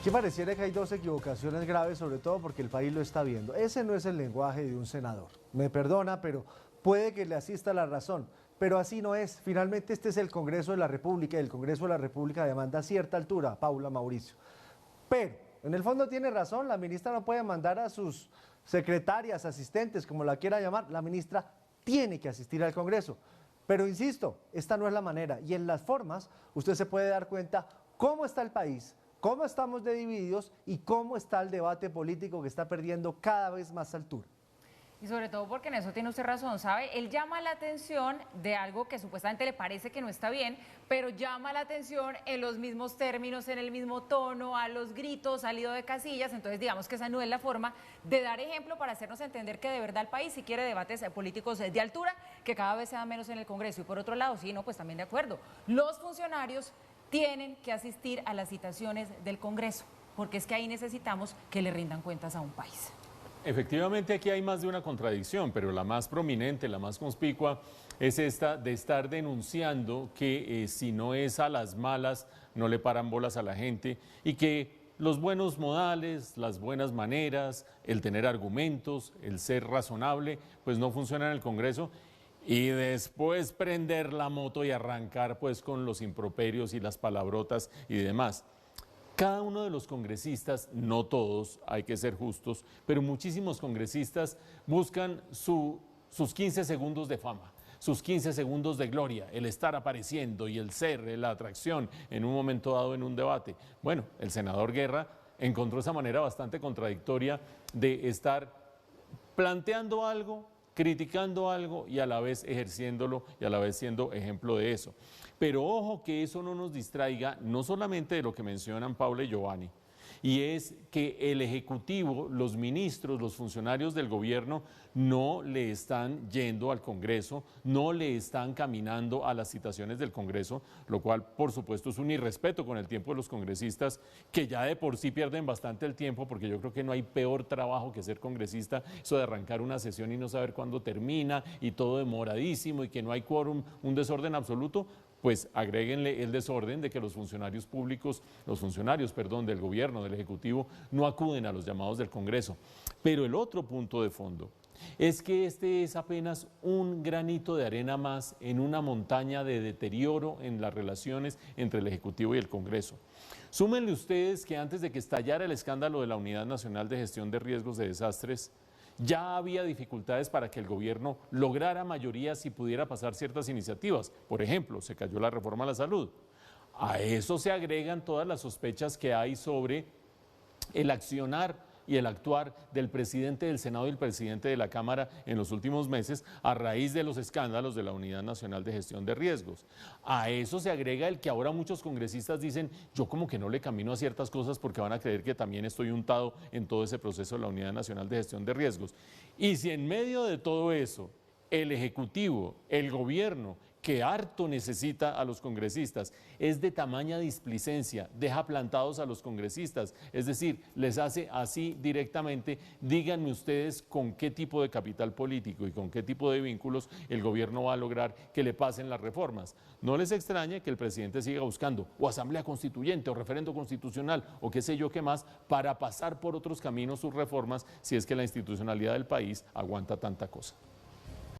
Aquí pareciera que hay dos equivocaciones graves, sobre todo porque el país lo está viendo. Ese no es el lenguaje de un senador. Me perdona, pero puede que le asista la razón. Pero así no es. Finalmente este es el Congreso de la República y el Congreso de la República demanda cierta altura, Paula, Mauricio. Pero, en el fondo tiene razón, la ministra no puede mandar a sus secretarias, asistentes, como la quiera llamar. La ministra tiene que asistir al Congreso. Pero insisto, esta no es la manera. Y en las formas usted se puede dar cuenta cómo está el país, cómo estamos de divididos y cómo está el debate político que está perdiendo cada vez más altura. Y sobre todo porque en eso tiene usted razón, ¿sabe? Él llama la atención de algo que supuestamente le parece que no está bien, pero llama la atención en los mismos términos, en el mismo tono, a los gritos, salido de casillas. Entonces digamos que esa no es la forma de dar ejemplo para hacernos entender que de verdad el país sí quiere debates políticos de altura, que cada vez se dan menos en el Congreso. Y por otro lado, sí, no, pues también de acuerdo, los funcionarios tienen que asistir a las citaciones del Congreso, porque es que ahí necesitamos que le rindan cuentas a un país. Efectivamente, aquí hay más de una contradicción, pero la más prominente, la más conspicua, es esta de estar denunciando que si no es a las malas, no le paran bolas a la gente y que los buenos modales, las buenas maneras, el tener argumentos, el ser razonable, pues no funciona en el Congreso. Y después prender la moto y arrancar pues con los improperios y las palabrotas y demás. Cada uno de los congresistas, no todos, hay que ser justos, pero muchísimos congresistas buscan sus 15 segundos de fama, sus 15 segundos de gloria, el estar apareciendo y el ser, la atracción en un momento dado en un debate. Bueno, el senador Guerra encontró esa manera bastante contradictoria de estar planteando algo, criticando algo y a la vez ejerciéndolo y a la vez siendo ejemplo de eso. Pero ojo que eso no nos distraiga, no solamente de lo que mencionan Paula y Giovanni, y es que el Ejecutivo, los ministros, los funcionarios del gobierno no le están yendo al Congreso, no le están caminando a las citaciones del Congreso, lo cual por supuesto es un irrespeto con el tiempo de los congresistas, que ya de por sí pierden bastante el tiempo, porque yo creo que no hay peor trabajo que ser congresista, eso de arrancar una sesión y no saber cuándo termina y todo demoradísimo y que no hay quórum, un desorden absoluto. Pues agréguenle el desorden de que los funcionarios públicos, del gobierno, del Ejecutivo, no acuden a los llamados del Congreso. Pero el otro punto de fondo es que este es apenas un granito de arena más en una montaña de deterioro en las relaciones entre el Ejecutivo y el Congreso. Súmenle ustedes que antes de que estallara el escándalo de la Unidad Nacional de Gestión de Riesgos de Desastres, ya había dificultades para que el gobierno lograra mayorías y pudiera pasar ciertas iniciativas. Por ejemplo, se cayó la reforma a la salud. A eso se agregan todas las sospechas que hay sobre el accionar y el actuar del presidente del Senado y el presidente de la Cámara en los últimos meses a raíz de los escándalos de la Unidad Nacional de Gestión de Riesgos. A eso se agrega el que ahora muchos congresistas dicen, yo como que no le camino a ciertas cosas porque van a creer que también estoy untado en todo ese proceso de la Unidad Nacional de Gestión de Riesgos. Y si en medio de todo eso, el Ejecutivo, el gobierno, que harto necesita a los congresistas, es de tamaña displicencia, deja plantados a los congresistas, es decir, les hace así directamente, díganme ustedes con qué tipo de capital político y con qué tipo de vínculos el gobierno va a lograr que le pasen las reformas. No les extrañe que el presidente siga buscando o asamblea constituyente o referendo constitucional o qué sé yo qué más para pasar por otros caminos sus reformas si es que la institucionalidad del país aguanta tanta cosa.